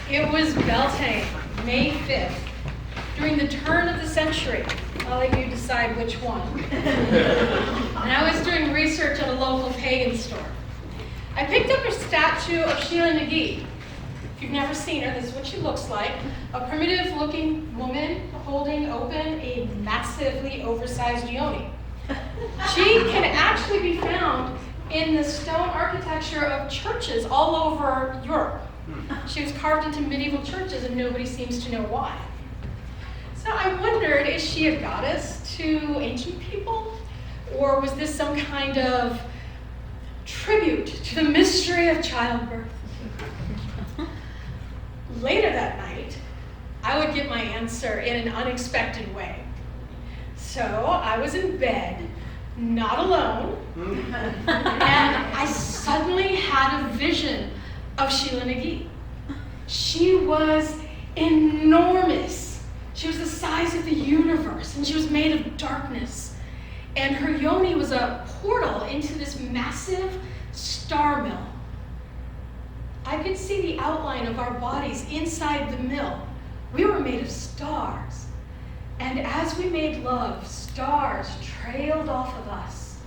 It was Beltane, May 5th, during the turn of the century. I'll let you decide which one. And I was doing research at a local pagan store. I picked up a statue of Sheila Nagi. If you've never seen her, this is what she looks like. A primitive-looking woman holding open a massively oversized yoni. She can actually be found in the stone architecture of churches all over Europe. She was carved into medieval churches and nobody seems to know why. So I wondered, is she a goddess to ancient people? Or was this some kind of tribute to the mystery of childbirth? Later that night, I would get my answer in an unexpected way. So I was in bed, not alone, and I suddenly had a vision of Sheila Nagi. She was enormous. She was the size of the universe, and she was made of darkness. And her yoni was a portal into this massive star mill. I could see the outline of our bodies inside the mill. We were made of stars. And as we made love, stars trailed off of us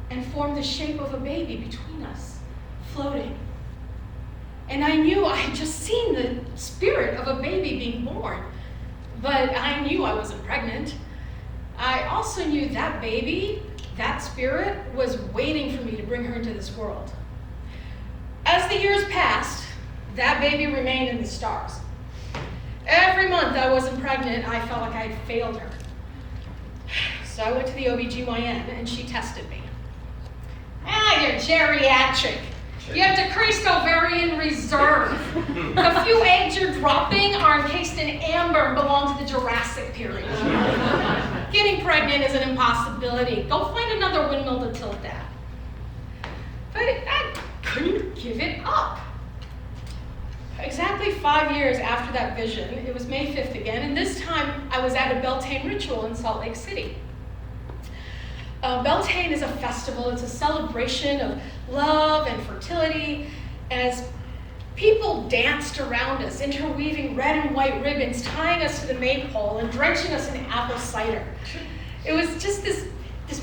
and formed the shape of a baby between us, floating. And I knew I had just seen the spirit of a baby being born, but I knew I wasn't pregnant. I also knew that baby, that spirit, was waiting for me to bring her into this world. As the years passed, that baby remained in the stars. Every month I wasn't pregnant, I felt like I had failed her. So I went to the OBGYN and she tested me. You're geriatric. You have decreased ovarian reserve. The few eggs you're dropping are encased in amber and belong to the Jurassic period. Getting pregnant is an impossibility. Go find another windmill to tilt that. But I couldn't give it up. Exactly 5 years after that vision, it was May 5th again, and this time I was at a Beltane ritual in Salt Lake City. Beltane is a festival. It's a celebration of love and fertility. As people danced around us, interweaving red and white ribbons, tying us to the maypole and drenching us in apple cider. It was just this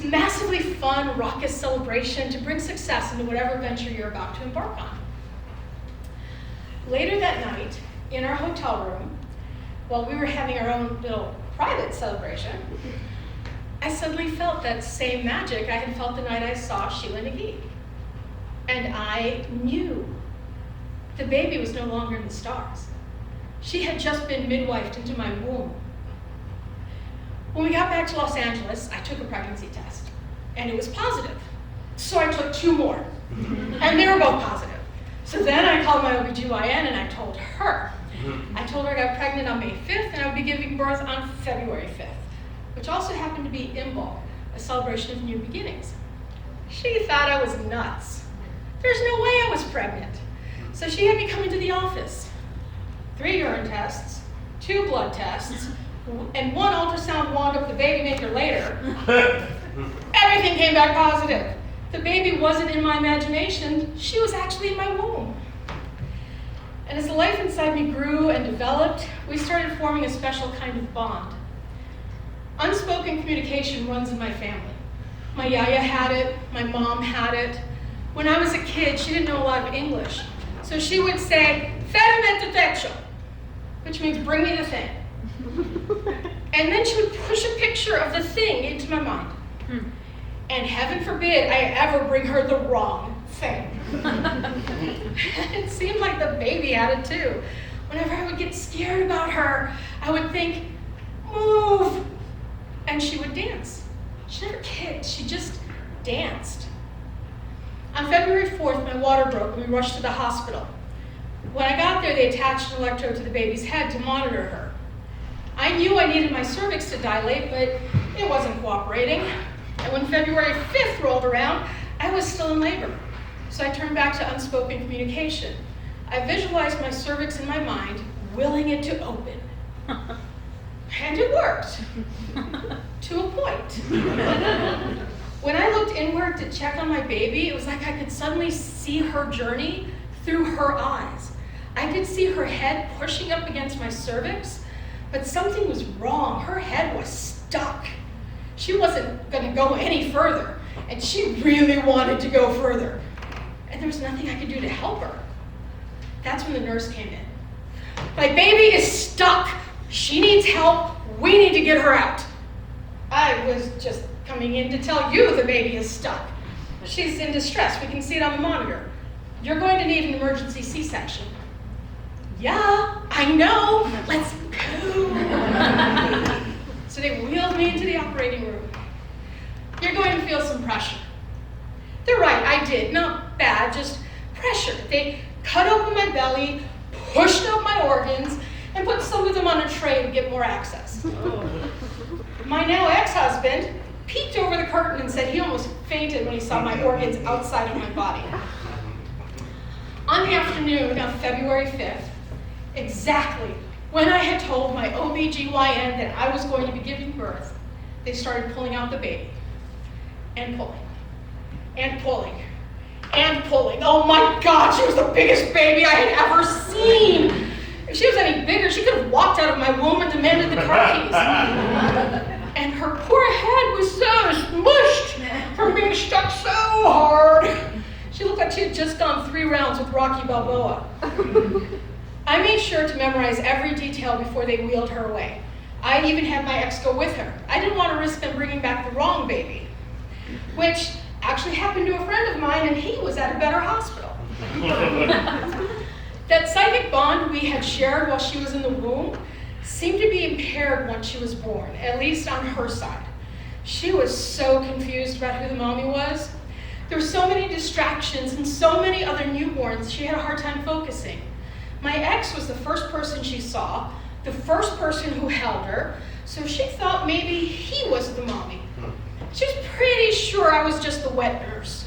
massively fun, raucous celebration to bring success into whatever venture you're about to embark on. Later that night, in our hotel room, while we were having our own little private celebration, I suddenly felt that same magic I had felt the night I saw Sheila Nagi. And I knew the baby was no longer in the stars. She had just been midwifed into my womb. When we got back to Los Angeles, I took a pregnancy test, and it was positive. So I took 2 more, and they were both positive. So then I called my OBGYN and I told her. I told her I got pregnant on May 5th and I would be giving birth on February 5th, which also happened to be Imbolc, a celebration of new beginnings. She thought I was nuts. There's no way I was pregnant. So she had me come into the office. 3 urine tests, 2 blood tests, and 1 ultrasound wound up the baby maker later. Everything came back positive. The baby wasn't in my imagination, she was actually in my womb. And as the life inside me grew and developed, we started forming a special kind of bond. Unspoken communication runs in my family. My yaya had it, my mom had it. When I was a kid, she didn't know a lot of English. So she would say, "Fermete techo," which means bring me the thing. And then she would push a picture of the thing into my mind. And heaven forbid I ever bring her the wrong thing. It seemed like the baby had it too. Whenever I would get scared about her, I would think, "Move," and she would dance. She never kicked, she just danced. On February 4th, my water broke and we rushed to the hospital. When I got there, they attached an electrode to the baby's head to monitor her. I knew I needed my cervix to dilate, but it wasn't cooperating. And when February 5th rolled around, I was still in labor. So I turned back to unspoken communication. I visualized my cervix in my mind, willing it to open. And it worked, to a point. When I looked inward to check on my baby, it was like I could suddenly see her journey through her eyes. I could see her head pushing up against my cervix, but something was wrong. Her head was stuck. She wasn't going to go any further, and she really wanted to go further. And there was nothing I could do to help her. That's when the nurse came in. My baby is stuck. She needs help. We need to get her out. I was just coming in to tell you the baby is stuck. She's in distress. We can see it on the monitor. You're going to need an emergency C-section. Yeah, I know. Let's go. So they wheeled me into the operating room. You're going to feel some pressure. They're right, I did. Not bad, just pressure. They cut open my belly, pushed out my organs, and put some of them on a tray to get more access. My now ex-husband peeked over the curtain and said he almost fainted when he saw my organs outside of my body. On the afternoon of February 5th, exactly when I had told my OBGYN that I was going to be giving birth, they started pulling out the baby. And pulling. And pulling. And pulling. Oh my God, she was the biggest baby I had ever seen. If she was any bigger, she could have walked out of my womb and demanded the car keys. And her poor head was so smushed from being stuck so hard. She looked like she had just gone 3 rounds with Rocky Balboa. I made sure to memorize every detail before they wheeled her away. I even had my ex go with her. I didn't want to risk them bringing back the wrong baby, which actually happened to a friend of mine, and he was at a better hospital. That psychic bond we had shared while she was in the womb seemed to be impaired once she was born, at least on her side. She was so confused about who the mommy was. There were so many distractions and so many other newborns, she had a hard time focusing. My ex was the first person she saw, the first person who held her, so she thought maybe he was the mommy. She was pretty sure I was just the wet nurse.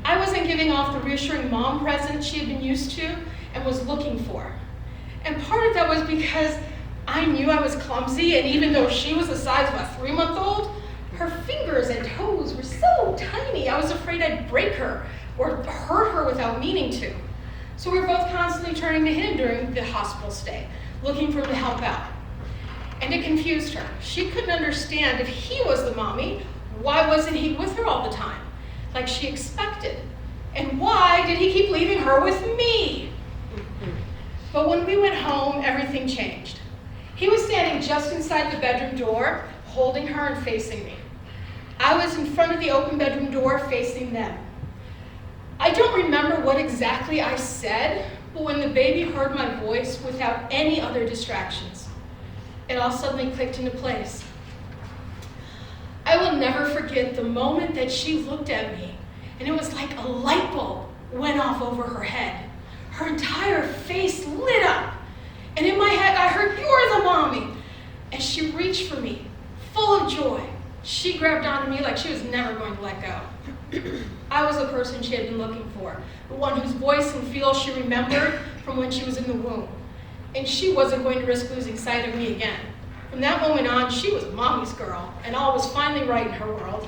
I wasn't giving off the reassuring mom presence she had been used to and was looking for. And part of that was because I knew I was clumsy, and even though she was the size of a 3-month-old, her fingers and toes were so tiny, I was afraid I'd break her or hurt her without meaning to. So we were both constantly turning to him during the hospital stay, looking for him to help out. And it confused her. She couldn't understand if he was the mommy, why wasn't he with her all the time, like she expected? And why did he keep leaving her with me? But when we went home, everything changed. He was standing just inside the bedroom door, holding her and facing me. I was in front of the open bedroom door facing them. I don't remember what exactly I said, but when the baby heard my voice without any other distractions, it all suddenly clicked into place. I will never forget the moment that she looked at me, and it was like a light bulb went off over her head. Her entire face lit up, and in my head I heard, "You're the mommy!" And she reached for me, full of joy. She grabbed onto me like she was never going to let go. I was the person she had been looking for, the one whose voice and feel she remembered from when she was in the womb. And she wasn't going to risk losing sight of me again. From that moment on, she was mommy's girl, and all was finally right in her world.